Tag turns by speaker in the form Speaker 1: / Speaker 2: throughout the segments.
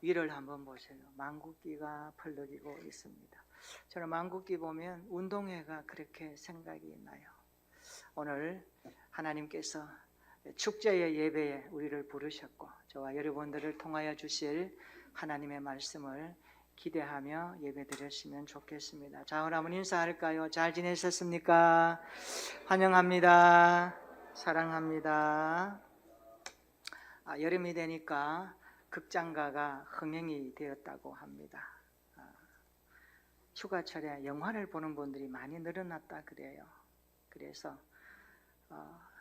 Speaker 1: 위를 한번 보세요. 망국기가 펄럭이고 있습니다. 저는 망국기 보면 운동회가 그렇게 생각이 나요. 오늘 하나님께서 축제의 예배에 우리를 부르셨고 저와 여러분들을 통하여 주실 하나님의 말씀을 기대하며 예배 드렸으면 좋겠습니다. 자, 오늘 한번 인사할까요? 잘 지내셨습니까? 환영합니다. 사랑합니다. 여름이 되니까 극장가가 흥행이 되었다고 합니다. 휴가철에 영화를 보는 분들이 많이 늘어났다 그래요. 그래서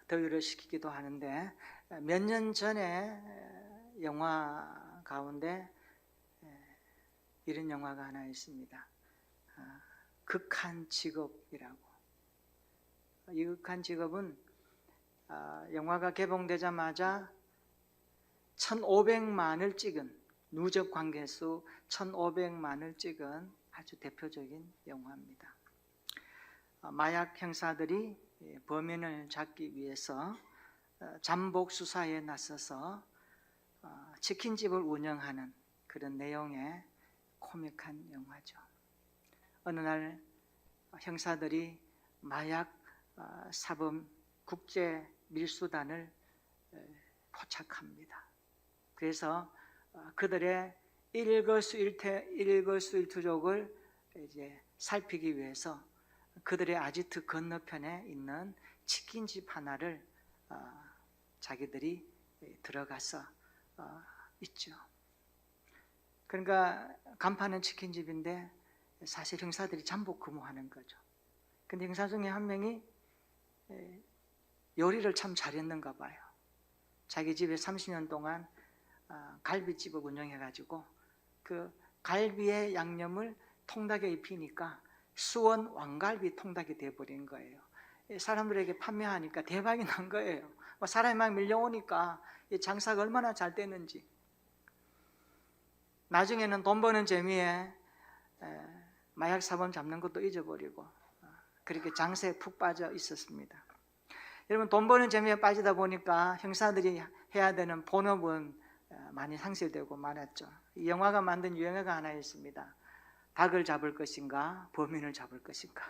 Speaker 1: 더위를 식히기도 하는데 몇 년 전에 영화 가운데 이런 영화가 하나 있습니다. 극한 직업이라고. 이 극한 직업은 영화가 개봉되자마자 1500만을 찍은, 누적 관객수 1500만을 찍은 아주 대표적인 영화입니다. 마약 형사들이 범인을 잡기 위해서 잠복 수사에 나서서 치킨집을 운영하는 그런 내용의 코믹한 영화죠. 어느 날 형사들이 마약 사범 국제 밀수단을 포착합니다. 그래서 그들의 일거수일투족을 이제 살피기 위해서 그들의 아지트 건너편에 있는 치킨집 하나를 자기들이 들어가서 있죠. 그러니까 간판은 치킨집인데 사실 형사들이 잠복 근무하는 거죠. 근데 형사 중에 한 명이 요리를 참 잘했는가 봐요. 자기 집에 30년 동안 갈비집을 운영해가지고 그 갈비의 양념을 통닭에 입히니까 수원 왕갈비 통닭이 돼버린 거예요. 사람들에게 판매하니까 대박이 난 거예요. 사람이 막 밀려오니까 장사가 얼마나 잘 되는지. 나중에는 돈 버는 재미에 마약 사범 잡는 것도 잊어버리고 그렇게 장사에 푹 빠져 있었습니다. 여러분, 돈 버는 재미에 빠지다 보니까 형사들이 해야 되는 본업은 많이 상실되고 말았죠. 이 영화가 만든 유행어가 하나 있습니다. 닭을 잡을 것인가, 범인을 잡을 것인가.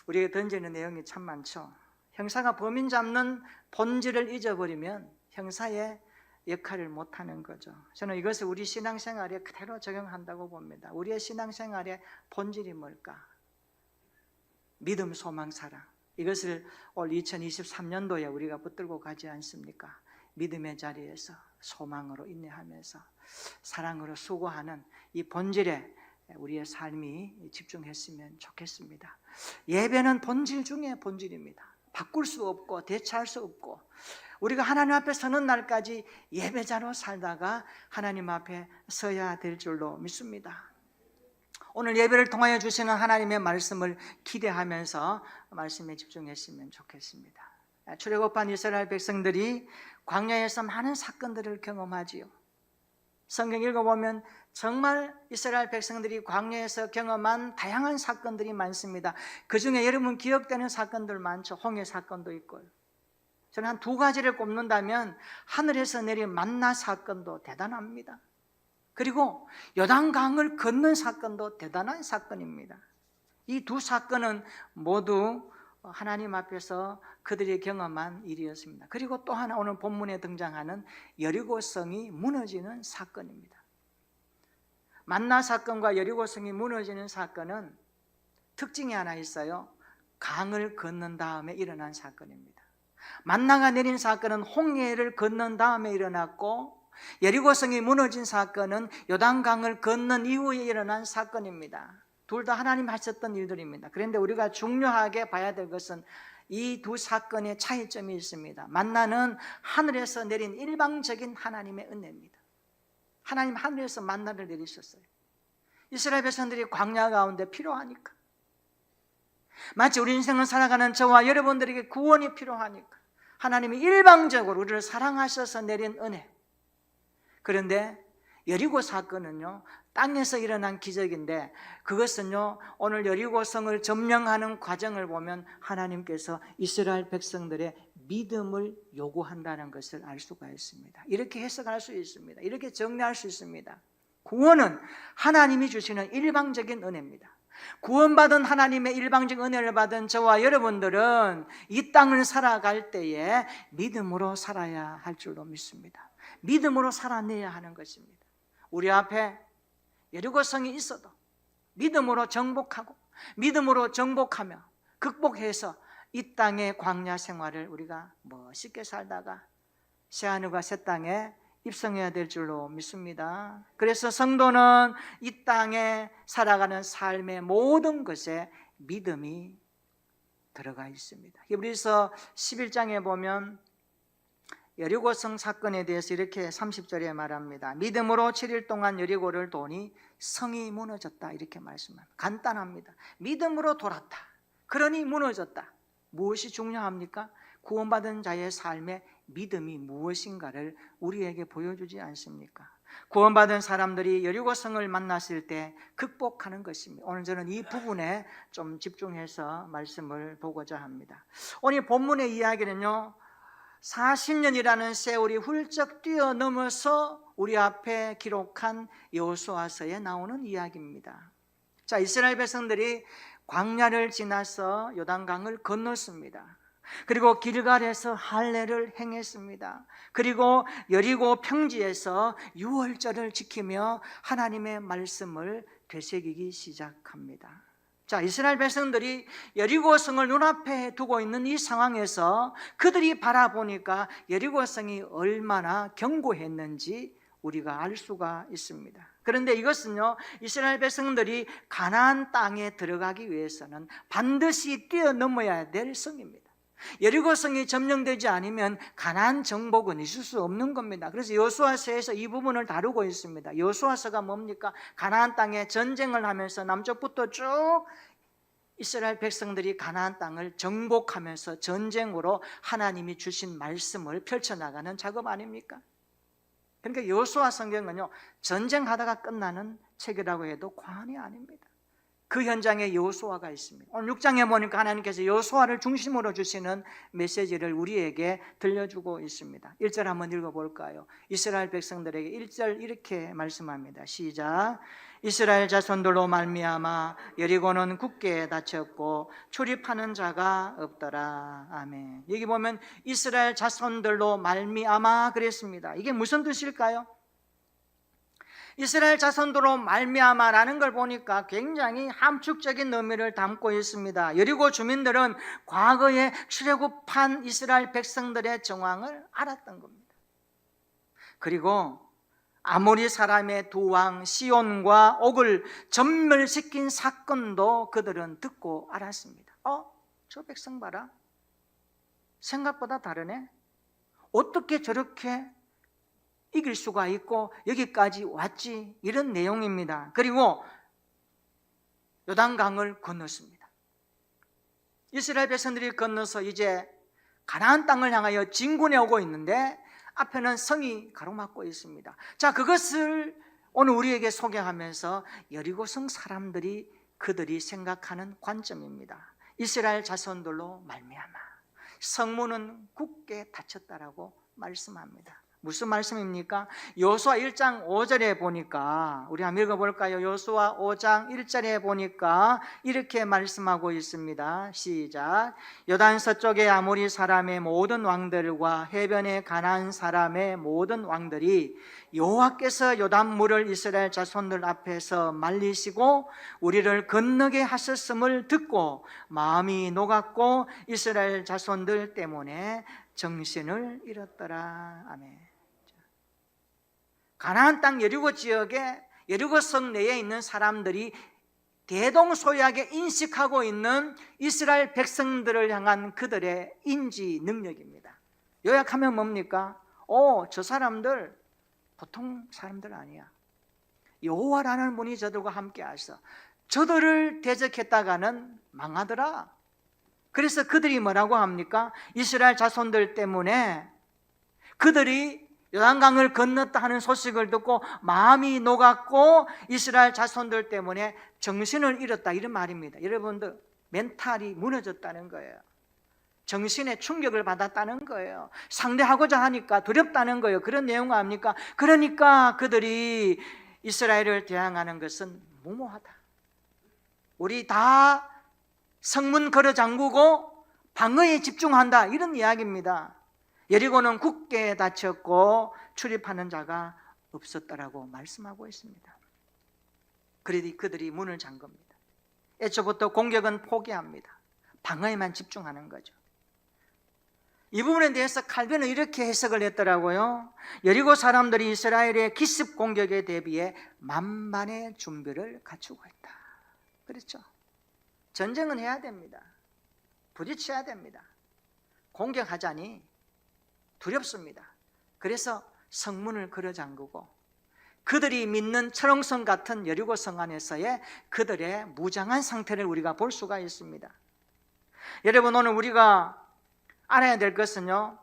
Speaker 1: 우리에게 던지는 내용이 참 많죠. 형사가 범인 잡는 본질을 잊어버리면 형사의 역할을 못하는 거죠. 저는 이것을 우리 신앙생활에 그대로 적용한다고 봅니다. 우리의 신앙생활의 본질이 뭘까? 믿음, 소망, 사랑. 이것을 올 2023년도에 우리가 붙들고 가지 않습니까? 믿음의 자리에서 소망으로 인내하면서 사랑으로 수고하는 이 본질에 우리의 삶이 집중했으면 좋겠습니다. 예배는 본질 중에 본질입니다. 바꿀 수 없고 대체할 수 없고 우리가 하나님 앞에 서는 날까지 예배자로 살다가 하나님 앞에 서야 될 줄로 믿습니다. 오늘 예배를 통하여 주시는 하나님의 말씀을 기대하면서 말씀에 집중했으면 좋겠습니다. 출애굽한 이스라엘 백성들이 광야에서 많은 사건들을 경험하지요. 성경 읽어보면 정말 이스라엘 백성들이 광야에서 경험한 다양한 사건들이 많습니다. 그 중에 여러분 기억되는 사건들 많죠. 홍해 사건도 있고요. 저는 한 두 가지를 꼽는다면 하늘에서 내린 만나 사건도 대단합니다. 그리고 요단강을 건넌 사건도 대단한 사건입니다. 이 두 사건은 모두 하나님 앞에서 그들이 경험한 일이었습니다. 그리고 또 하나 오늘 본문에 등장하는 여리고성이 무너지는 사건입니다. 만나 사건과 여리고성이 무너지는 사건은 특징이 하나 있어요. 강을 건넌 다음에 일어난 사건입니다. 만나가 내린 사건은 홍해를 건넌 다음에 일어났고 여리고성이 무너진 사건은 요단강을 건넌 이후에 일어난 사건입니다. 둘 다 하나님 하셨던 일들입니다. 그런데 우리가 중요하게 봐야 될 것은 이 두 사건의 차이점이 있습니다. 만나는 하늘에서 내린 일방적인 하나님의 은혜입니다. 하나님 하늘에서 만나를 내리셨어요. 이스라엘 백성들이 광야 가운데 필요하니까, 마치 우리 인생을 살아가는 저와 여러분들에게 구원이 필요하니까 하나님이 일방적으로 우리를 사랑하셔서 내린 은혜. 그런데 여리고 사건은요, 땅에서 일어난 기적인데 그것은요, 오늘 여리고성을 점령하는 과정을 보면 하나님께서 이스라엘 백성들의 믿음을 요구한다는 것을 알 수가 있습니다. 이렇게 해석할 수 있습니다. 이렇게 정리할 수 있습니다. 구원은 하나님이 주시는 일방적인 은혜입니다. 구원받은 하나님의 일방적 은혜를 받은 저와 여러분들은 이 땅을 살아갈 때에 믿음으로 살아야 할 줄로 믿습니다. 믿음으로 살아내야 하는 것입니다. 우리 앞에 여리고성이 있어도 믿음으로 정복하고 믿음으로 정복하며 극복해서 이 땅의 광야 생활을 우리가 멋있게 살다가 새하늘과 새 땅에 입성해야 될 줄로 믿습니다. 그래서 성도는 이 땅에 살아가는 삶의 모든 것에 믿음이 들어가 있습니다. 히브리서 11장에 보면 여리고성 사건에 대해서 이렇게 30절에 말합니다. 믿음으로 7일 동안 여리고를 도니 성이 무너졌다, 이렇게 말씀합니다. 간단합니다. 믿음으로 돌았다, 그러니 무너졌다. 무엇이 중요합니까? 구원받은 자의 삶에 믿음이 무엇인가를 우리에게 보여주지 않습니까? 구원받은 사람들이 여리고성을 만났을 때 극복하는 것입니다. 오늘 저는 이 부분에 좀 집중해서 말씀을 보고자 합니다. 오늘 본문의 이야기는요, 40년이라는 세월이 훌쩍 뛰어넘어서 우리 앞에 기록한 여호수아서에 나오는 이야기입니다. 자, 이스라엘 백성들이 광야를 지나서 요단강을 건넜습니다. 그리고 길갈에서 할례를 행했습니다. 그리고 여리고 평지에서 유월절을 지키며 하나님의 말씀을 되새기기 시작합니다. 자, 이스라엘 백성들이 여리고성을 눈앞에 두고 있는 이 상황에서 그들이 바라보니까 여리고성이 얼마나 견고했는지 우리가 알 수가 있습니다. 그런데 이것은요, 이스라엘 백성들이 가나안 땅에 들어가기 위해서는 반드시 뛰어넘어야 될 성입니다. 여리고성이 점령되지 않으면 가나안 정복은 있을 수 없는 겁니다. 그래서 여호수아서에서 이 부분을 다루고 있습니다. 여호수아서가 뭡니까? 가나안 땅에 전쟁을 하면서 남쪽부터 쭉 이스라엘 백성들이 가나안 땅을 정복하면서 전쟁으로 하나님이 주신 말씀을 펼쳐나가는 작업 아닙니까? 그러니까 여호수아 성경은요, 전쟁하다가 끝나는 책이라고 해도 과언이 아닙니다. 그 현장에 여호수아가 있습니다. 오늘 6장에 보니까 하나님께서 여호수아를 중심으로 주시는 메시지를 우리에게 들려주고 있습니다. 1절 한번 읽어볼까요? 이스라엘 백성들에게 1절 이렇게 말씀합니다. 시작. 이스라엘 자손들로 말미암아 여리고는 굳게 닫혔고 출입하는 자가 없더라. 아멘. 여기 보면 이스라엘 자손들로 말미암아 그랬습니다. 이게 무슨 뜻일까요? 이스라엘 자손들로 말미암아라는 걸 보니까 굉장히 함축적인 의미를 담고 있습니다. 여리고 주민들은 과거에 출애굽한 이스라엘 백성들의 정황을 알았던 겁니다. 그리고 아모리 사람의 두 왕 시온과 옥을 전멸시킨 사건도 그들은 듣고 알았습니다. 저 백성 봐라, 생각보다 다르네. 어떻게 저렇게 이길 수가 있고 여기까지 왔지, 이런 내용입니다. 그리고 요단강을 건넜습니다. 이스라엘 백성들이 건너서 이제 가나안 땅을 향하여 진군해 오고 있는데 앞에는 성이 가로막고 있습니다. 자, 그것을 오늘 우리에게 소개하면서 여리고성 사람들이 그들이 생각하는 관점입니다. 이스라엘 자손들로 말미암아 성문은 굳게 닫혔다라고 말씀합니다. 무슨 말씀입니까? 여호수아 1장 5절에 보니까, 우리 한번 읽어볼까요? 여호수아 5장 1절에 보니까 이렇게 말씀하고 있습니다. 시작. 요단 서쪽의 아모리 사람의 모든 왕들과 해변의 가나안 사람의 모든 왕들이 여호와께서 요단물을 이스라엘 자손들 앞에서 말리시고 우리를 건너게 하셨음을 듣고 마음이 녹았고 이스라엘 자손들 때문에 정신을 잃었더라. 아멘. 가나안 땅 여리고 지역에, 여리고성 내에 있는 사람들이 대동소이하게 인식하고 있는 이스라엘 백성들을 향한 그들의 인지 능력입니다. 요약하면 뭡니까? 저 사람들 보통 사람들 아니야. 여호와라는 분이 저들과 함께 하셔. 저들을 대적했다가는 망하더라. 그래서 그들이 뭐라고 합니까? 이스라엘 자손들 때문에 그들이 요단강을 건넜다 하는 소식을 듣고 마음이 녹았고 이스라엘 자손들 때문에 정신을 잃었다, 이런 말입니다. 여러분들, 멘탈이 무너졌다는 거예요. 정신의 충격을 받았다는 거예요. 상대하고자 하니까 두렵다는 거예요. 그런 내용 아닙니까? 그러니까 그들이 이스라엘을 대항하는 것은 무모하다. 우리 다 성문 걸어 잠그고 방어에 집중한다, 이런 이야기입니다. 여리고는 굳게 닫혔고 출입하는 자가 없었다라고 말씀하고 있습니다. 그들이 문을 잠깁니다. 애초부터 공격은 포기합니다. 방어에만 집중하는 거죠. 이 부분에 대해서 칼빈은 이렇게 해석을 했더라고요. 여리고 사람들이 이스라엘의 기습 공격에 대비해 만반의 준비를 갖추고 있다. 그렇죠. 전쟁은 해야 됩니다. 부딪혀야 됩니다. 공격하자니 두렵습니다. 그래서 성문을 걸어 잠그고 그들이 믿는 철옹성 같은 여리고 성 안에서의 그들의 무장한 상태를 우리가 볼 수가 있습니다. 여러분, 오늘 우리가 알아야 될 것은요,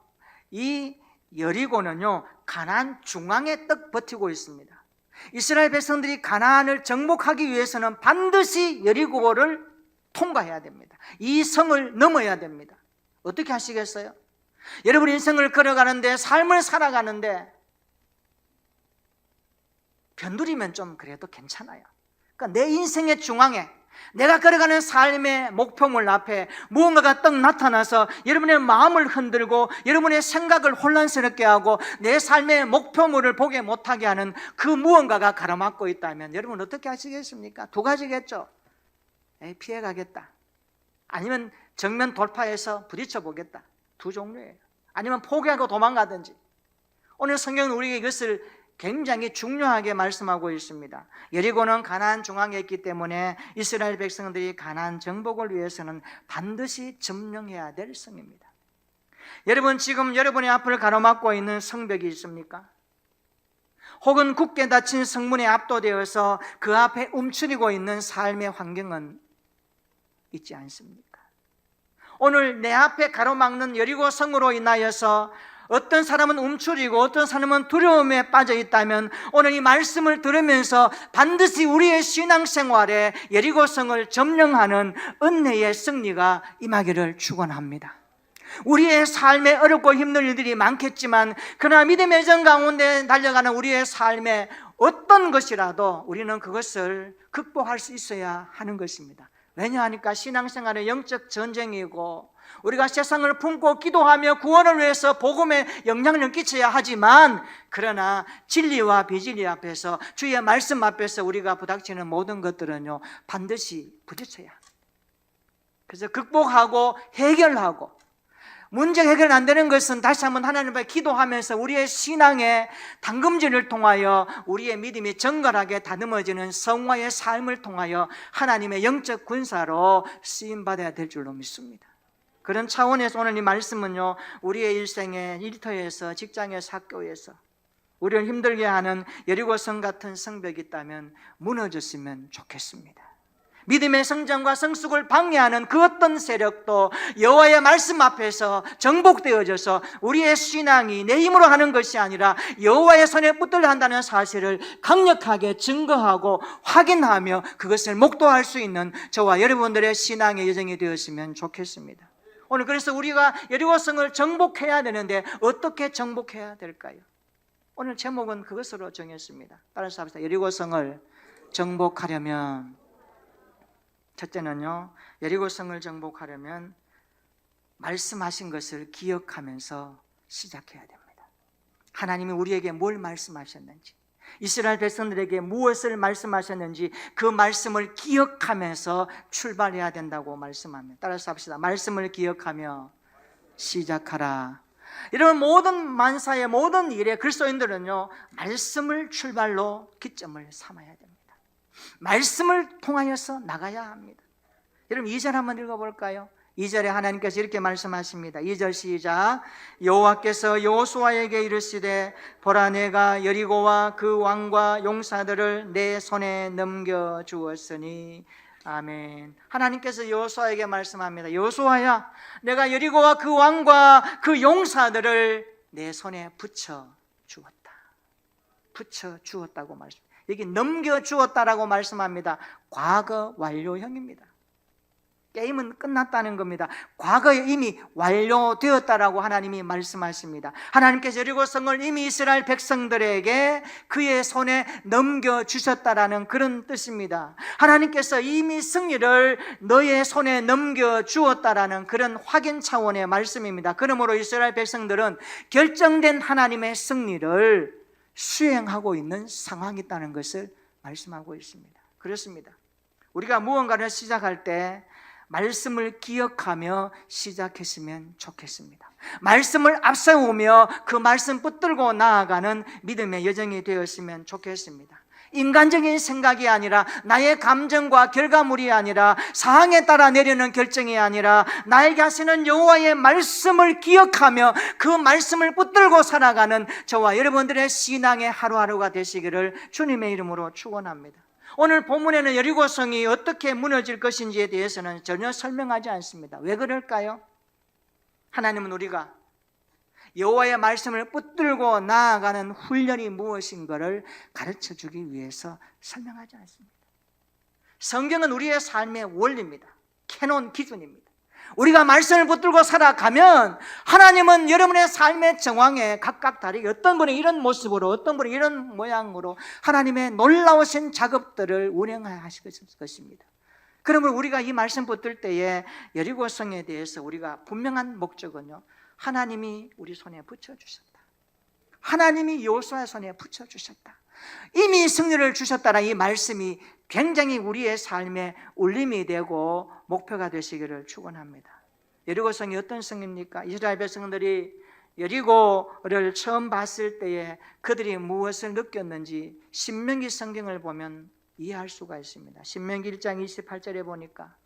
Speaker 1: 이 여리고는요 가나안 중앙에 떡 버티고 있습니다. 이스라엘 백성들이 가나안을 정복하기 위해서는 반드시 여리고를 통과해야 됩니다. 이 성을 넘어야 됩니다. 어떻게 하시겠어요? 여러분, 인생을 걸어가는데, 삶을 살아가는데 변두리면 좀 그래도 괜찮아요. 그러니까 내 인생의 중앙에, 내가 걸어가는 삶의 목표물 앞에 무언가가 떡 나타나서 여러분의 마음을 흔들고 여러분의 생각을 혼란스럽게 하고 내 삶의 목표물을 보게 못하게 하는 그 무언가가 가로막고 있다면 여러분 어떻게 하시겠습니까? 두 가지겠죠. 피해가겠다, 아니면 정면 돌파해서 부딪혀 보겠다. 두 종류예요. 아니면 포기하고 도망가든지. 오늘 성경은 우리에게 이것을 굉장히 중요하게 말씀하고 있습니다. 여리고는 가나안 중앙에 있기 때문에 이스라엘 백성들이 가나안 정복을 위해서는 반드시 점령해야 될 성입니다. 여러분, 지금 여러분의 앞을 가로막고 있는 성벽이 있습니까? 혹은 굳게 닫힌 성문에 압도되어서 그 앞에 움츠리고 있는 삶의 환경은 있지 않습니까? 오늘 내 앞에 가로막는 여리고 성으로 인하여서 어떤 사람은 움츠리고 어떤 사람은 두려움에 빠져 있다면 오늘 이 말씀을 들으면서 반드시 우리의 신앙생활에 여리고성을 점령하는 은혜의 승리가 임하기를 축원합니다. 우리의 삶에 어렵고 힘든 일들이 많겠지만 그러나 믿음의 정 가운데 달려가는 우리의 삶에 어떤 것이라도 우리는 그것을 극복할 수 있어야 하는 것입니다. 왜냐하니까 신앙생활은 영적 전쟁이고 우리가 세상을 품고 기도하며 구원을 위해서 복음에 영향을 끼쳐야 하지만 그러나 진리와 비진리 앞에서 주의 말씀 앞에서 우리가 부닥치는 모든 것들은요 반드시 부딪혀야 합니다. 그래서 극복하고 해결하고 문제 해결 안 되는 것은 다시 한번 하나님 앞에 기도하면서 우리의 신앙의 담금질을 통하여 우리의 믿음이 정갈하게 다듬어지는 성화의 삶을 통하여 하나님의 영적 군사로 쓰임받아야 될 줄로 믿습니다. 그런 차원에서 오늘 이 말씀은요 우리의 일생의 일터에서 직장에서 학교에서 우리를 힘들게 하는 여리고성 같은 성벽이 있다면 무너졌으면 좋겠습니다. 믿음의 성장과 성숙을 방해하는 그 어떤 세력도 여호와의 말씀 앞에서 정복되어져서 우리의 신앙이 내 힘으로 하는 것이 아니라 여호와의 손에 붙들려 한다는 사실을 강력하게 증거하고 확인하며 그것을 목도할 수 있는 저와 여러분들의 신앙의 여정이 되었으면 좋겠습니다. 오늘 그래서 우리가 여리고성을 정복해야 되는데 어떻게 정복해야 될까요? 오늘 제목은 그것으로 정했습니다. 따라서 합시다. 여리고성을 정복하려면 첫째는요, 여리고성을 정복하려면 말씀하신 것을 기억하면서 시작해야 됩니다. 하나님이 우리에게 뭘 말씀하셨는지, 이스라엘 백성들에게 무엇을 말씀하셨는지 그 말씀을 기억하면서 출발해야 된다고 말씀합니다. 따라서 합시다. 말씀을 기억하며 시작하라. 이런 모든 만사의 모든 일의 그리스도인들은요 말씀을 출발로 기점을 삼아야 됩니다. 말씀을 통하여서 나가야 합니다. 여러분 2절 한번 읽어볼까요? 2절에 하나님께서 이렇게 말씀하십니다. 2절 시작. 여호와께서 여호수아에게 이르시되 보라 내가 여리고와 그 왕과 용사들을 내 손에 넘겨주었으니 아멘. 하나님께서 여호수아에게 말씀합니다. 여호수아야, 내가 여리고와 그 왕과 그 용사들을 내 손에 붙여주었다. 붙여주었다고 말씀합니다. 여기 넘겨주었다라고 말씀합니다. 과거 완료형입니다. 게임은 끝났다는 겁니다. 과거에 이미 완료되었다라고 하나님이 말씀하십니다. 하나님께서 여리고성을 이미 이스라엘 백성들에게 그의 손에 넘겨주셨다라는 그런 뜻입니다. 하나님께서 이미 승리를 너의 손에 넘겨주었다라는 그런 확인 차원의 말씀입니다. 그러므로 이스라엘 백성들은 결정된 하나님의 승리를 수행하고 있는 상황이 있다는 것을 말씀하고 있습니다. 그렇습니다. 우리가 무언가를 시작할 때 말씀을 기억하며 시작했으면 좋겠습니다. 말씀을 앞세우며 그 말씀 붙들고 나아가는 믿음의 여정이 되었으면 좋겠습니다. 인간적인 생각이 아니라, 나의 감정과 결과물이 아니라, 상황에 따라 내리는 결정이 아니라, 나에게 하시는 여호와의 말씀을 기억하며 그 말씀을 붙들고 살아가는 저와 여러분들의 신앙의 하루하루가 되시기를 주님의 이름으로 축원합니다. 오늘 본문에는 여리고성이 어떻게 무너질 것인지에 대해서는 전혀 설명하지 않습니다. 왜 그럴까요? 하나님은 우리가 여호와의 말씀을 붙들고 나아가는 훈련이 무엇인가를 가르쳐주기 위해서 설명하지 않습니다. 성경은 우리의 삶의 원리입니다. 캐논 기준입니다. 우리가 말씀을 붙들고 살아가면 하나님은 여러분의 삶의 정황에 각각 다르게, 어떤 분이 이런 모습으로, 어떤 분이 이런 모양으로 하나님의 놀라우신 작업들을 운행하실 것입니다. 그러므로 우리가 이 말씀 붙들 때에 여리고성에 대해서 우리가 분명한 목적은요, 하나님이 우리 손에 붙여주셨다, 하나님이 여호수아의 손에 붙여주셨다, 이미 승리를 주셨다는 이 말씀이 굉장히 우리의 삶에 울림이 되고 목표가 되시기를 축원합니다. 여리고성이 어떤 성입니까? 이스라엘 백성들이 여리고를 처음 봤을 때에 그들이 무엇을 느꼈는지 신명기 성경을 보면 이해할 수가 있습니다. 신명기 1장 28절에 보니까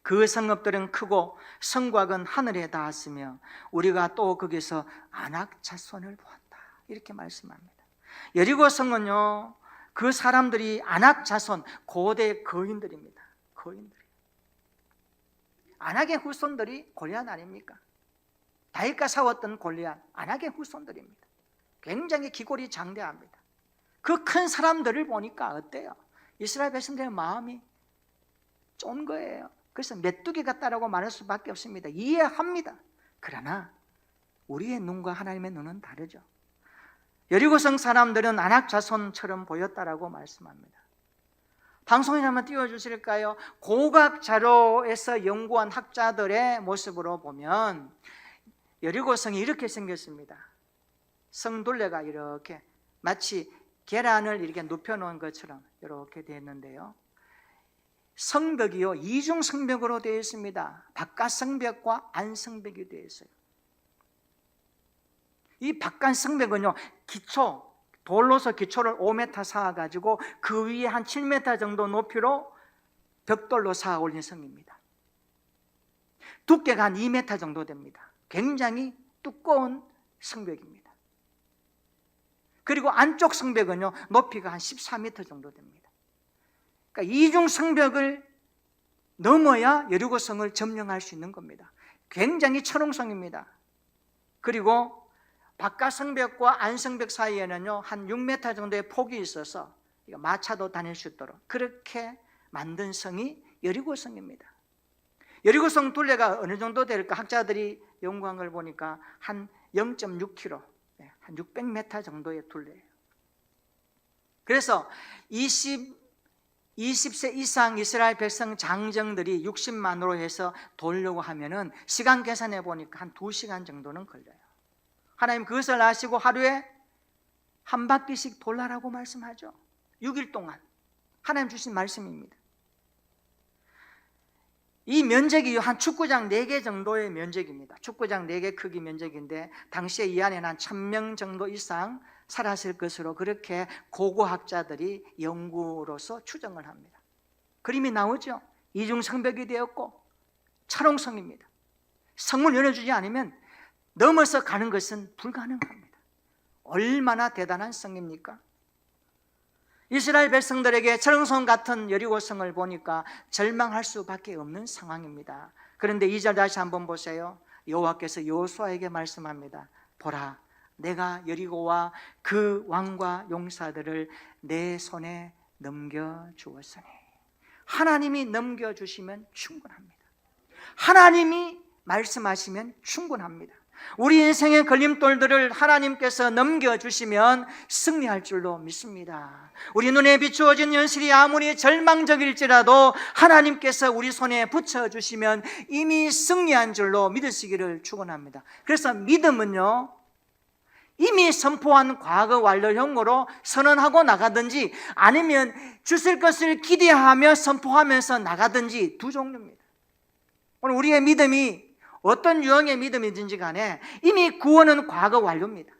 Speaker 1: 그 성읍들은 크고 성곽은 하늘에 닿았으며 우리가 또 거기서 아낙 자손을 보았다, 이렇게 말씀합니다. 여리고 성은요, 그 사람들이 아낙 자손, 고대 거인들입니다. 거인들. 아낙의 후손들이 골리앗 아닙니까? 다윗과 싸웠던 골리앗, 아낙의 후손들입니다. 굉장히 기골이 장대합니다. 그 큰 사람들을 보니까 어때요? 이스라엘 백성들의 마음이 쫀 거예요. 그래서 메뚜기 같다라고 말할 수밖에 없습니다. 이해합니다. 그러나 우리의 눈과 하나님의 눈은 다르죠. 여리고성 사람들은 아낙 자손처럼 보였다라고 말씀합니다. 방송에 한번 띄워주실까요? 고각 자료에서 연구한 학자들의 모습으로 보면 여리고성이 이렇게 생겼습니다. 성둘레가 이렇게 마치 계란을 이렇게 눕혀놓은 것처럼 이렇게 되어 있는데요, 성벽이요, 이중 성벽으로 되어 있습니다. 바깥 성벽과 안 성벽이 되어 있어요. 이 바깥 성벽은요, 기초, 돌로서 기초를 5m 쌓아가지고 그 위에 한 7m 정도 높이로 벽돌로 쌓아 올린 성입니다. 두께가 한 2m 정도 됩니다. 굉장히 두꺼운 성벽입니다. 그리고 안쪽 성벽은요, 높이가 한 14m 정도 됩니다. 그러니까 이중 성벽을 넘어야 여리고성을 점령할 수 있는 겁니다. 굉장히 철옹성입니다. 그리고 바깥 성벽과 안 성벽 사이에는요, 한 6m 정도의 폭이 있어서 마차도 다닐 수 있도록 그렇게 만든 성이 여리고성입니다. 여리고성 둘레가 어느 정도 될까? 학자들이 연구한 걸 보니까 한 0.6km, 한 600m 정도의 둘레예요. 그래서 20세 이상 이스라엘 백성 장정들이 60만으로 해서 돌려고 하면은 시간 계산해 보니까 한 2시간 정도는 걸려요. 하나님 그것을 아시고 하루에 한 바퀴씩 돌라라고 말씀하죠. 6일 동안 하나님 주신 말씀입니다. 이 면적이 한 축구장 4개 정도의 면적입니다. 축구장 4개 크기 면적인데 당시에 이 안에는 한 1000명 정도 이상 살았을 것으로 그렇게 고고학자들이 연구로서 추정을 합니다. 그림이 나오죠. 이중 성벽이 되었고 철옹성입니다. 성문 열어주지 않으면 넘어서 가는 것은 불가능합니다. 얼마나 대단한 성입니까? 이스라엘 백성들에게 철옹성 같은 여리고성을 보니까 절망할 수밖에 없는 상황입니다. 그런데 2절 다시 한번 보세요. 여호와께서 여호수아에게 말씀합니다. 보라, 내가 여리고와 그 왕과 용사들을 내 손에 넘겨주었으니. 하나님이 넘겨주시면 충분합니다. 하나님이 말씀하시면 충분합니다. 우리 인생의 걸림돌들을 하나님께서 넘겨주시면 승리할 줄로 믿습니다. 우리 눈에 비추어진 현실이 아무리 절망적일지라도 하나님께서 우리 손에 붙여주시면 이미 승리한 줄로 믿으시기를 축원합니다. 그래서 믿음은요, 이미 선포한 과거 완료형으로 선언하고 나가든지 아니면 주실 것을 기대하며 선포하면서 나가든지 두 종류입니다. 오늘 우리의 믿음이 어떤 유형의 믿음이든지 간에 이미 구원은 과거 완료입니다.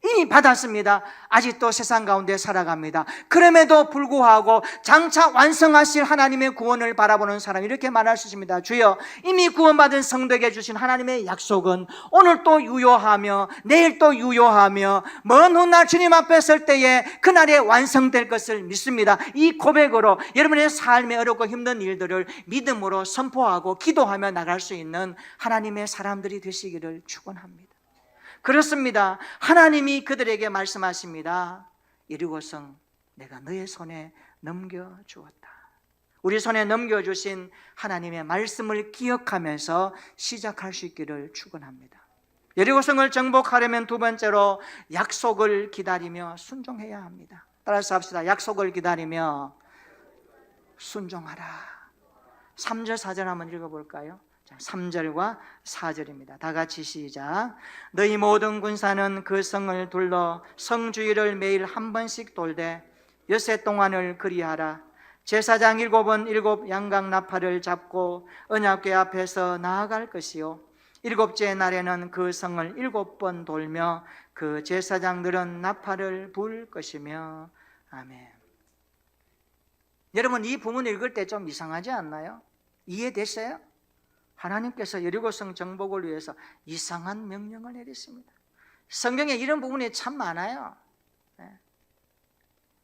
Speaker 1: 이미 받았습니다. 아직도 세상 가운데 살아갑니다. 그럼에도 불구하고 장차 완성하실 하나님의 구원을 바라보는 사람이 이렇게 말할 수 있습니다. 주여, 이미 구원받은 성도에게 주신 하나님의 약속은 오늘 또 유효하며 내일 또 유효하며 먼 훗날 주님 앞에 설 때에 그날에 완성될 것을 믿습니다. 이 고백으로 여러분의 삶의 어렵고 힘든 일들을 믿음으로 선포하고 기도하며 나갈 수 있는 하나님의 사람들이 되시기를 축원합니다. 그렇습니다. 하나님이 그들에게 말씀하십니다. 여리고성 내가 너의 손에 넘겨주었다. 우리 손에 넘겨주신 하나님의 말씀을 기억하면서 시작할 수 있기를 축원합니다. 여리고성을 정복하려면 두 번째로 약속을 기다리며 순종해야 합니다. 따라서 합시다. 약속을 기다리며 순종하라. 3절 4절 한번 읽어볼까요? 3절과 4절입니다. 다 같이 시작. 너희 모든 군사는 그 성을 둘러 성 주위를 매일 한 번씩 돌되 엿새 동안을 그리하라. 제사장 7은 7 양각 나팔을 잡고 언약궤 앞에서 나아갈 것이요 7째 날에는 그 성을 7번 돌며 그 제사장들은 나팔을 불 것이며. 아멘. 여러분, 이 부분 읽을 때 좀 이상하지 않나요? 이해됐어요? 하나님께서 여리고성 정복을 위해서 이상한 명령을 내렸습니다. 성경에 이런 부분이 참 많아요.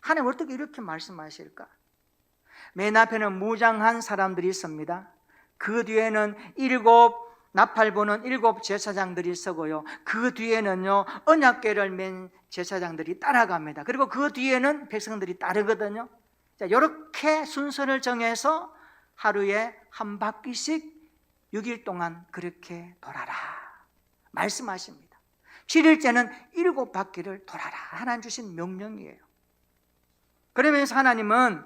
Speaker 1: 하나님 어떻게 이렇게 말씀하실까? 맨 앞에는 무장한 사람들이 있습니다. 그 뒤에는 7 나팔 부는 7 제사장들이 서고요, 그 뒤에는요 언약궤를 맨 제사장들이 따라갑니다. 그리고 그 뒤에는 백성들이 따르거든요. 자, 이렇게 순서를 정해서 하루에 한 바퀴씩 6일 동안 그렇게 돌아라 말씀하십니다. 7일째는 7바퀴를 돌아라 하나님 주신 명령이에요. 그러면서 하나님은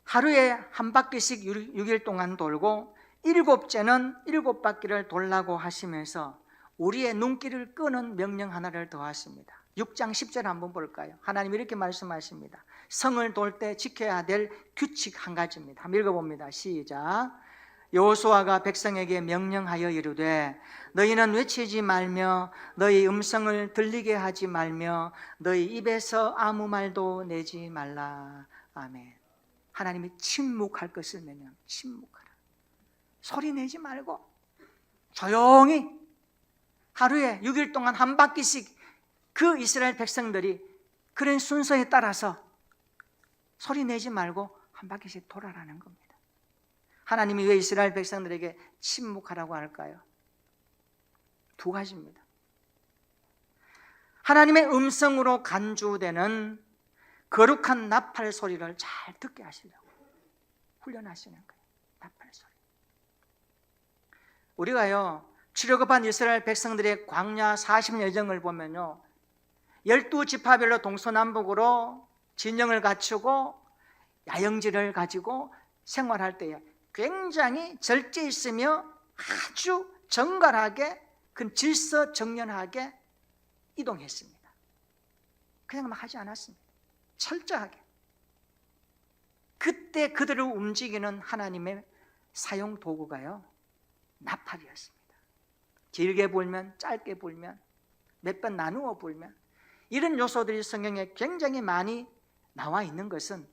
Speaker 1: 하루에 한 바퀴씩 6일 동안 돌고 7째는 7바퀴를 돌라고 하시면서 우리의 눈길을 끄는 명령 하나를 더하십니다. 6장 10절 한번 볼까요? 하나님 이렇게 말씀하십니다. 성을 돌 때 지켜야 될 규칙 한 가지입니다. 한번 읽어봅니다. 시작. 여호수아가 백성에게 명령하여 이르되 너희는 외치지 말며 너희 음성을 들리게 하지 말며 너희 입에서 아무 말도 내지 말라. 아멘. 하나님이 침묵할 것을 명령. 침묵하라. 소리 내지 말고 조용히 하루에 6일 동안 한 바퀴씩 그 이스라엘 백성들이 그런 순서에 따라서 소리 내지 말고 한 바퀴씩 돌아라는 겁니다. 하나님이 왜 이스라엘 백성들에게 침묵하라고 할까요? 두 가지입니다. 하나님의 음성으로 간주되는 거룩한 나팔 소리를 잘 듣게 하시려고 훈련하시는 거예요. 나팔 소리. 우리가요 출애굽한 이스라엘 백성들의 광야 40년 여정을 보면요 12지파별로 동서남북으로 진영을 갖추고 야영지를 가지고 생활할 때에 굉장히 절제 있으며 아주 정갈하게 그 질서정연하게 이동했습니다. 그냥 막 하지 않았습니다. 철저하게. 그때 그들을 움직이는 하나님의 사용 도구가요 나팔이었습니다. 길게 불면 짧게 불면 몇 번 나누어 불면 이런 요소들이 성경에 굉장히 많이 나와 있는 것은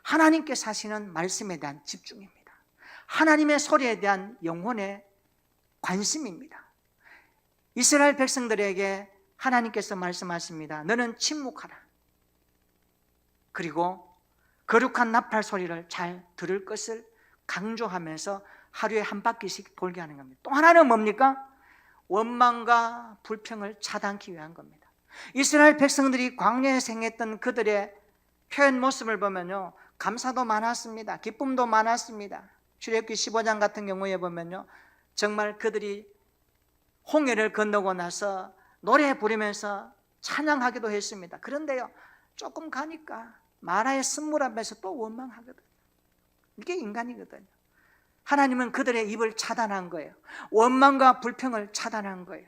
Speaker 1: 하나님께서 하시는 말씀에 대한 집중입니다. 하나님의 소리에 대한 영혼의 관심입니다. 이스라엘 백성들에게 하나님께서 말씀하십니다. 너는 침묵하라. 그리고 거룩한 나팔 소리를 잘 들을 것을 강조하면서 하루에 한 바퀴씩 돌게 하는 겁니다. 또 하나는 뭡니까? 원망과 불평을 차단하기 위한 겁니다. 이스라엘 백성들이 광야에 행했던 그들의 표현 모습을 보면요, 감사도 많았습니다. 기쁨도 많았습니다. 출애굽기 15장 같은 경우에 보면요, 정말 그들이 홍해를 건너고 나서 노래 부르면서 찬양하기도 했습니다. 그런데요, 조금 가니까 마라의 쓴물 앞에서 또 원망하거든요. 이게 인간이거든요. 하나님은 그들의 입을 차단한 거예요. 원망과 불평을 차단한 거예요.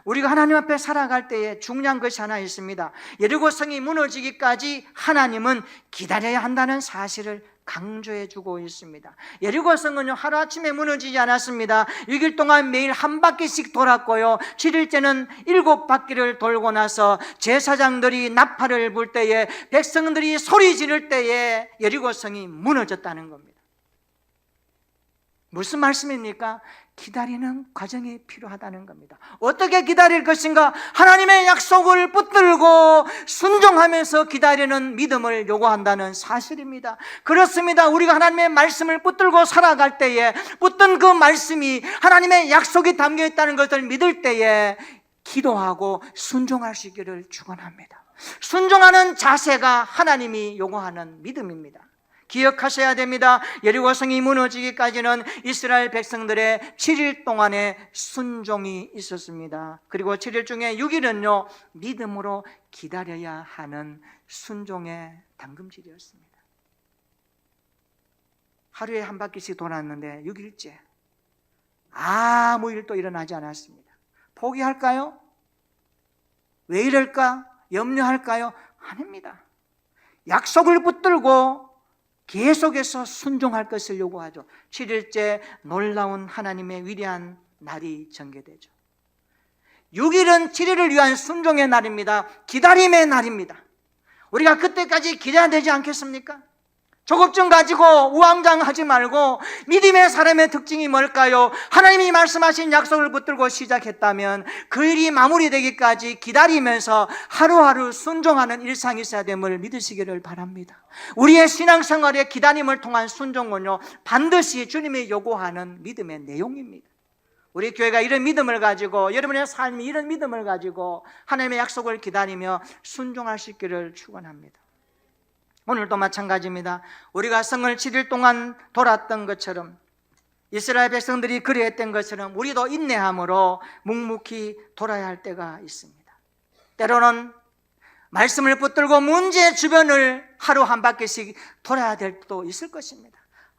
Speaker 1: 우리가 하나님 앞에 살아갈 때에 중요한 것이 하나 있습니다. 예리고 성이 무너지기까지 하나님은 기다려야 한다는 사실을 강조해 주고 있습니다. 예리고 성은요, 하루아침에 무너지지 않았습니다. 6일 동안 매일 한 바퀴씩 돌았고요, 7일째는 7바퀴를 돌고 나서 제사장들이 나팔을 불 때에, 백성들이 소리 지를 때에 예리고 성이 무너졌다는 겁니다. 무슨 말씀입니까? 기다리는 과정이 필요하다는 겁니다. 어떻게 기다릴 것인가? 하나님의 약속을 붙들고 순종하면서 기다리는 믿음을 요구한다는 사실입니다. 그렇습니다. 우리가 하나님의 말씀을 붙들고 살아갈 때에, 붙든 그 말씀이 하나님의 약속이 담겨 있다는 것을 믿을 때에 기도하고 순종할 수 있기를 축원합니다. 순종하는 자세가 하나님이 요구하는 믿음입니다. 기억하셔야 됩니다. 예리고 성이 무너지기까지는 이스라엘 백성들의 7일 동안의 순종이 있었습니다. 그리고 7일 중에 6일은요, 믿음으로 기다려야 하는 순종의 당금질이었습니다. 하루에 한 바퀴씩 돌았는데 6일째 아무 일도 일어나지 않았습니다. 포기할까요? 왜 이럴까? 염려할까요? 아닙니다. 약속을 붙들고 계속해서 순종할 것을 요구하죠. 7일째 놀라운 하나님의 위대한 날이 전개되죠. 6일은 7일을 위한 순종의 날입니다. 기다림의 날입니다. 우리가 그때까지 기다려야 되지 않겠습니까? 조급증 가지고 우왕좌왕하지 말고, 믿음의 사람의 특징이 뭘까요? 하나님이 말씀하신 약속을 붙들고 시작했다면 그 일이 마무리되기까지 기다리면서 하루하루 순종하는 일상이 있어야 됨을 믿으시기를 바랍니다. 우리의 신앙생활의 기다림을 통한 순종은요, 반드시 주님이 요구하는 믿음의 내용입니다. 우리 교회가 이런 믿음을 가지고, 여러분의 삶이 이런 믿음을 가지고 하나님의 약속을 기다리며 순종할 수 있기를 축원합니다. 오늘도 마찬가지입니다. 우리가 성을 7일 동안 돌았던 것처럼, 이스라엘 백성들이 그리했던 것처럼 우리도 인내함으로 묵묵히 돌아야 할 때가 있습니다. 때로는 말씀을 붙들고 문제 주변을 하루 한 바퀴씩 돌아야 될 때도 있을 것입니다.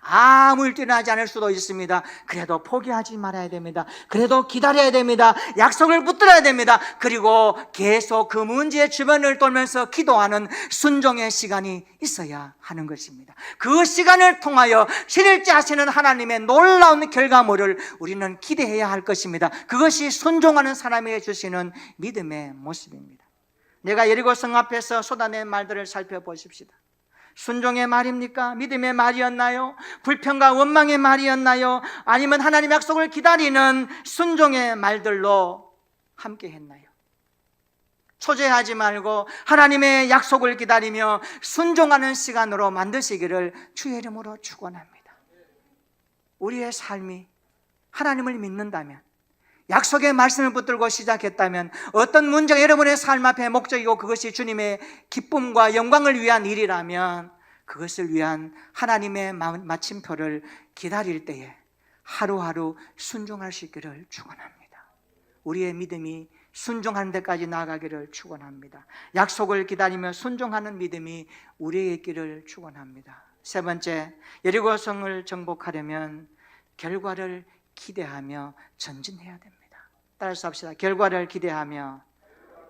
Speaker 1: 아무 일도 일어나지 않을 수도 있습니다. 그래도 포기하지 말아야 됩니다. 그래도 기다려야 됩니다. 약속을 붙들어야 됩니다. 그리고 계속 그 문제의 주변을 돌면서 기도하는 순종의 시간이 있어야 하는 것입니다. 그 시간을 통하여 7일째 하시는 하나님의 놀라운 결과물을 우리는 기대해야 할 것입니다. 그것이 순종하는 사람에게 주시는 믿음의 모습입니다. 내가 예리고 성 앞에서 쏟아낸 말들을 살펴보십시다. 순종의 말입니까? 믿음의 말이었나요? 불평과 원망의 말이었나요? 아니면 하나님의 약속을 기다리는 순종의 말들로 함께 했나요? 초조해하지 말고 하나님의 약속을 기다리며 순종하는 시간으로 만드시기를 주의 이름으로 축원합니다. 우리의 삶이 하나님을 믿는다면, 약속의 말씀을 붙들고 시작했다면, 어떤 문제가 여러분의 삶 앞에 목적이고 그것이 주님의 기쁨과 영광을 위한 일이라면, 그것을 위한 하나님의 마침표를 기다릴 때에 하루하루 순종할 수 있기를 축원합니다. 우리의 믿음이 순종하는 데까지 나아가기를 축원합니다. 약속을 기다리며 순종하는 믿음이 우리에게 있기를 축원합니다. 세 번째, 여리고 성을 정복하려면 결과를 기대하며 전진해야 됩니다. 따라서 합시다. 결과를 기대하며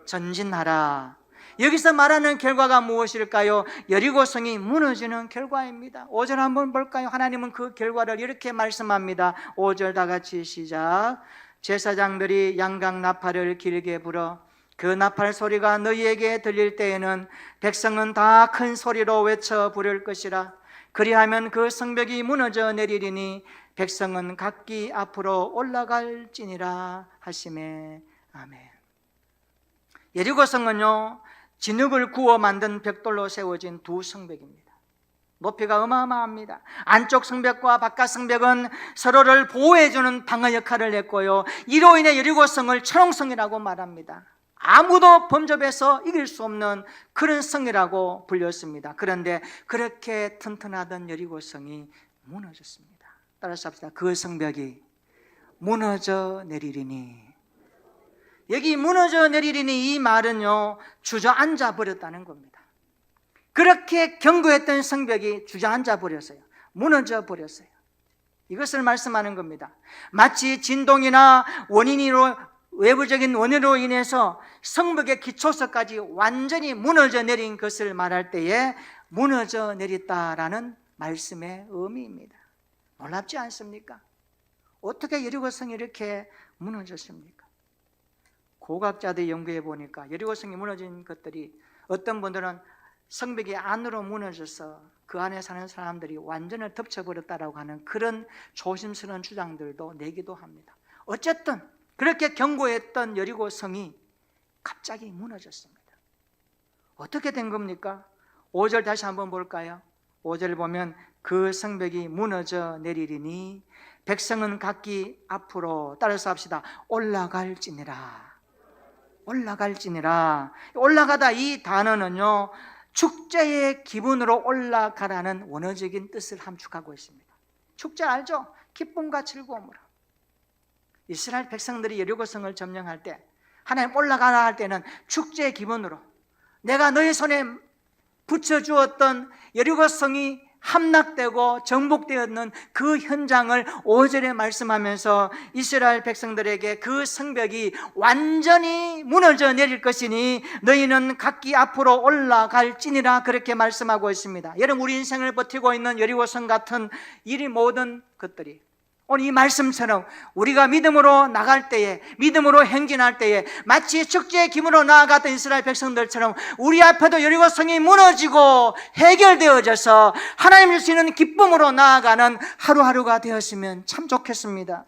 Speaker 1: 전진하라. 여기서 말하는 결과가 무엇일까요? 여리고 성이 무너지는 결과입니다. 5절 한번 볼까요? 하나님은 그 결과를 이렇게 말씀합니다. 5절 다 같이 시작. 제사장들이 양각 나팔을 길게 불어 그 나팔 소리가 너희에게 들릴 때에는 백성은 다 큰 소리로 외쳐 부를 것이라. 그리하면 그 성벽이 무너져 내리리니 백성은 각기 앞으로 올라갈지니라 하시매. 아멘. 예리고 성은요, 진흙을 구워 만든 벽돌로 세워진 두 성벽입니다. 높이가 어마어마합니다. 안쪽 성벽과 바깥 성벽은 서로를 보호해주는 방어 역할을 했고요, 이로 인해 여리고 성을 철옹성이라고 말합니다. 아무도 범접해서 이길 수 없는 그런 성이라고 불렸습니다. 그런데 그렇게 튼튼하던 여리고성이 무너졌습니다. 따라서 합시다. 그 성벽이 무너져 내리리니. 여기 무너져 내리리니 이 말은요, 주저앉아 버렸다는 겁니다. 그렇게 견고했던 성벽이 주저앉아 버렸어요. 무너져 버렸어요. 이것을 말씀하는 겁니다. 마치 진동이나 외부적인 원인으로 인해서 성벽의 기초서까지 완전히 무너져 내린 것을 말할 때에 무너져 내렸다라는 말씀의 의미입니다. 놀랍지 않습니까? 어떻게 여리고성이 이렇게 무너졌습니까? 고고학자들이 연구해 보니까 여리고성이 무너진 것들이, 어떤 분들은 성벽이 안으로 무너져서 그 안에 사는 사람들이 완전히 덮쳐버렸다라고 하는 그런 조심스러운 주장들도 내기도 합니다. 어쨌든 그렇게 견고했던 여리고성이 갑자기 무너졌습니다. 어떻게 된 겁니까? 5절 다시 한번 볼까요? 5절 보면 그 성벽이 무너져 내리리니 백성은 각기 앞으로, 따라서 합시다. 올라갈지니라. 올라갈지니라. 올라가다, 이 단어는요, 축제의 기분으로 올라가라는 원어적인 뜻을 함축하고 있습니다. 축제 알죠? 기쁨과 즐거움으로. 이스라엘 백성들이 여리고성을 점령할 때, 하나님 올라가라 할 때는 축제의 기분으로, 내가 너희 손에 붙여주었던 여리고성이 함락되고 정복되었는 그 현장을 5절에 말씀하면서 이스라엘 백성들에게 그 성벽이 완전히 무너져 내릴 것이니 너희는 각기 앞으로 올라갈지니라, 그렇게 말씀하고 있습니다. 여러분, 우리 인생을 버티고 있는 여리고성 같은 이 모든 것들이 오늘 이 말씀처럼 우리가 믿음으로 나갈 때에, 믿음으로 행진할 때에 마치 축제의 기분으로 나아갔던 이스라엘 백성들처럼 우리 앞에도 여리고성이 무너지고 해결되어져서 하나님 주시는 기쁨으로 나아가는 하루하루가 되었으면 참 좋겠습니다.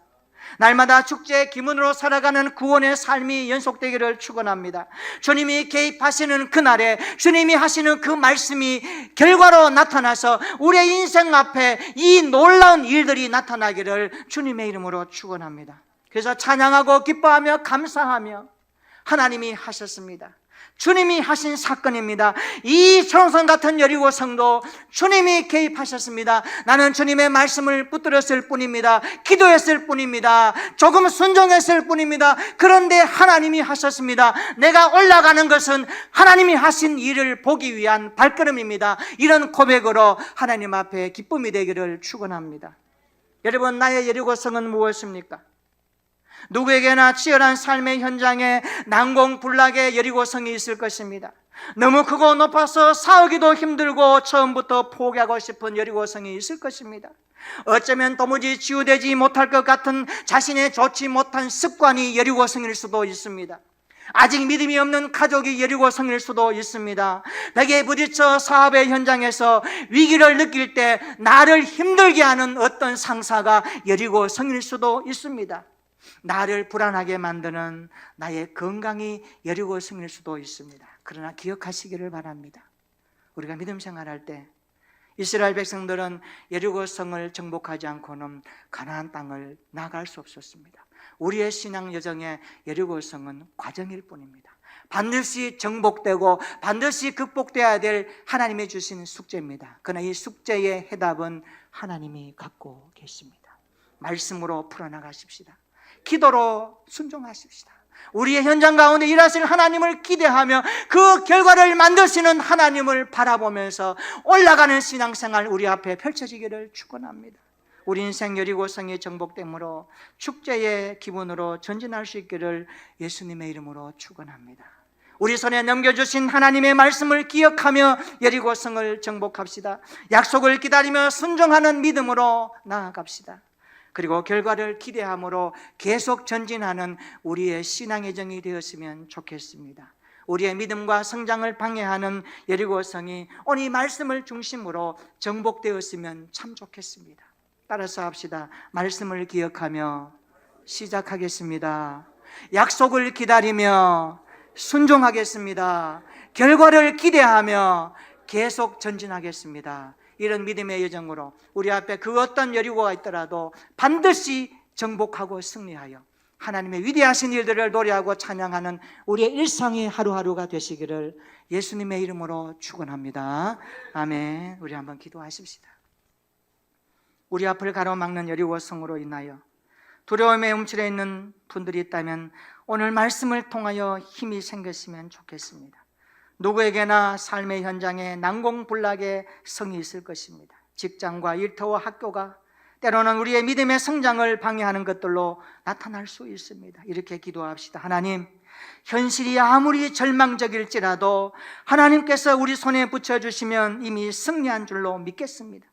Speaker 1: 날마다 축제의 기분으로 살아가는 구원의 삶이 연속되기를 축원합니다. 주님이 개입하시는 그날에 주님이 하시는 그 말씀이 결과로 나타나서 우리의 인생 앞에 이 놀라운 일들이 나타나기를 주님의 이름으로 축원합니다. 그래서 찬양하고 기뻐하며 감사하며 하나님이 하셨습니다. 주님이 하신 사건입니다. 이 초롱성 같은 여리고성도 주님이 개입하셨습니다. 나는 주님의 말씀을 붙들었을 뿐입니다. 기도했을 뿐입니다. 조금 순종했을 뿐입니다. 그런데 하나님이 하셨습니다. 내가 올라가는 것은 하나님이 하신 일을 보기 위한 발걸음입니다. 이런 고백으로 하나님 앞에 기쁨이 되기를 축원합니다. 여러분, 나의 여리고성은 무엇입니까? 누구에게나 치열한 삶의 현장에 난공불락의 여리고성이 있을 것입니다. 너무 크고 높아서 싸우기도 힘들고 처음부터 포기하고 싶은 여리고성이 있을 것입니다. 어쩌면 도무지 치유되지 못할 것 같은 자신의 좋지 못한 습관이 여리고성일 수도 있습니다. 아직 믿음이 없는 가족이 여리고성일 수도 있습니다. 벽에 부딪혀 사업의 현장에서 위기를 느낄 때 나를 힘들게 하는 어떤 상사가 여리고성일 수도 있습니다. 나를 불안하게 만드는 나의 건강이 여리고성일 수도 있습니다. 그러나 기억하시기를 바랍니다. 우리가 믿음 생활할 때 이스라엘 백성들은 여리고성을 정복하지 않고는 가나안 땅을 나갈 수 없었습니다. 우리의 신앙 여정에 여리고성은 과정일 뿐입니다. 반드시 정복되고 반드시 극복되어야 될 하나님이 주신 숙제입니다. 그러나 이 숙제의 해답은 하나님이 갖고 계십니다. 말씀으로 풀어나가십시다. 기도로 순종하십시다. 우리의 현장 가운데 일하실 하나님을 기대하며 그 결과를 만드시는 하나님을 바라보면서 올라가는 신앙생활 우리 앞에 펼쳐지기를 축원합니다. 우리 인생 여리고성이 정복됨으로 축제의 기분으로 전진할 수 있기를 예수님의 이름으로 축원합니다. 우리 손에 넘겨주신 하나님의 말씀을 기억하며 여리고성을 정복합시다. 약속을 기다리며 순종하는 믿음으로 나아갑시다. 그리고 결과를 기대함으로 계속 전진하는 우리의 신앙의 정이 되었으면 좋겠습니다. 우리의 믿음과 성장을 방해하는 여리고성이 오늘 이 말씀을 중심으로 정복되었으면 참 좋겠습니다. 따라서 합시다. 말씀을 기억하며 시작하겠습니다. 약속을 기다리며 순종하겠습니다. 결과를 기대하며 계속 전진하겠습니다. 이런 믿음의 여정으로 우리 앞에 그 어떤 여리고가 있더라도 반드시 정복하고 승리하여 하나님의 위대하신 일들을 노래하고 찬양하는 우리의 일상의 하루하루가 되시기를 예수님의 이름으로 축원합니다. 아멘. 우리 한번 기도하십시다. 우리 앞을 가로막는 여리고 성으로 인하여 두려움에 움츠려 있는 분들이 있다면 오늘 말씀을 통하여 힘이 생겼으면 좋겠습니다. 누구에게나 삶의 현장에 난공불락의 성이 있을 것입니다. 직장과 일터와 학교가 때로는 우리의 믿음의 성장을 방해하는 것들로 나타날 수 있습니다. 이렇게 기도합시다. 하나님, 현실이 아무리 절망적일지라도 하나님께서 우리 손에 붙여주시면 이미 승리한 줄로 믿겠습니다.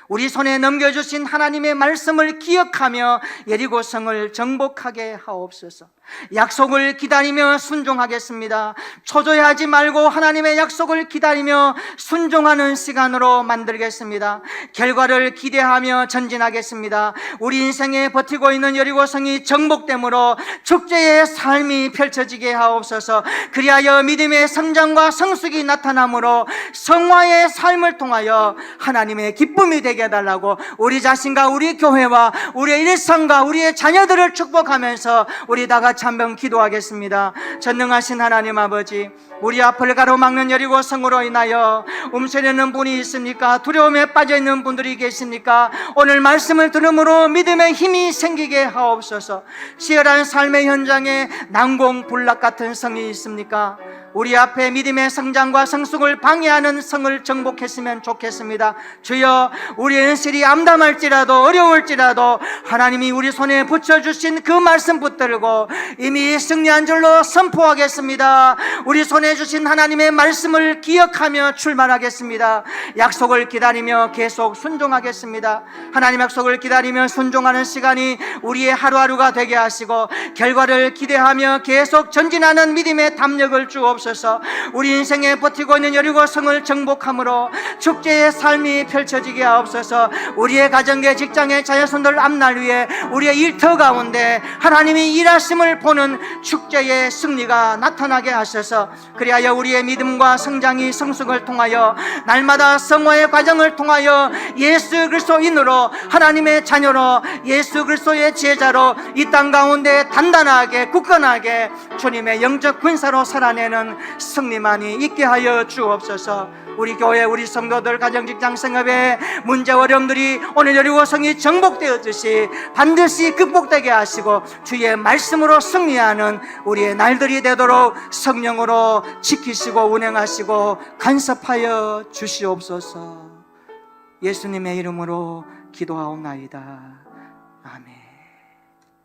Speaker 1: 우리 손에 넘겨주신 하나님의 말씀을 기억하며 여리고성을 정복하게 하옵소서. 약속을 기다리며 순종하겠습니다. 초조해하지 말고 하나님의 약속을 기다리며 순종하는 시간으로 만들겠습니다. 결과를 기대하며 전진하겠습니다. 우리 인생에 버티고 있는 여리고성이 정복됨으로 축제의 삶이 펼쳐지게 하옵소서. 그리하여 믿음의 성장과 성숙이 나타나므로 성화의 삶을 통하여 하나님의 기쁨이 되게 해달라고 우리 자신과 우리 교회와 우리의 일상과 우리의 자녀들을 축복하면서 우리 다 같이 한번 기도하겠습니다. 전능하신 하나님 아버지, 우리 앞을 가로막는 여리고 성으로 인하여 움츠리는 분이 있습니까? 두려움에 빠져있는 분들이 계십니까? 오늘 말씀을 들음으로 믿음의 힘이 생기게 하옵소서. 치열한 삶의 현장에 난공불락 같은 성이 있습니까? 우리 앞에 믿음의 성장과 성숙을 방해하는 성을 정복했으면 좋겠습니다. 주여, 우리의 현실이 암담할지라도 어려울지라도 하나님이 우리 손에 붙여주신 그 말씀 붙들고 이미 승리한 줄로 선포하겠습니다. 우리 손에 주신 하나님의 말씀을 기억하며 출발하겠습니다. 약속을 기다리며 계속 순종하겠습니다. 하나님 약속을 기다리며 순종하는 시간이 우리의 하루하루가 되게 하시고 결과를 기대하며 계속 전진하는 믿음의 담력을 주옵소서. 우리 인생에 버티고 있는 여리고성을 정복함으로 축제의 삶이 펼쳐지게 하옵소서. 우리의 가정계 직장의 자녀손들 앞날 위에 우리의 일터 가운데 하나님이 일하심을 보는 축제의 승리가 나타나게 하셔서 그리하여 우리의 믿음과 성장이 성숙을 통하여 날마다 성화의 과정을 통하여 예수 그리스도인으로 하나님의 자녀로 예수 그리스도의 제자로 이 땅 가운데 단단하게 굳건하게 주님의 영적 군사로 살아내는 승리만이 있게 하여 주옵소서. 우리 교회 우리 성도들 가정 직장 생업의 문제 어려움들이 오늘 여리고성이 정복되었듯이 반드시 극복되게 하시고 주의 말씀으로 승리하는 우리의 날들이 되도록 성령으로 지키시고 운행하시고 간섭하여 주시옵소서. 예수님의 이름으로 기도하옵나이다. 아멘.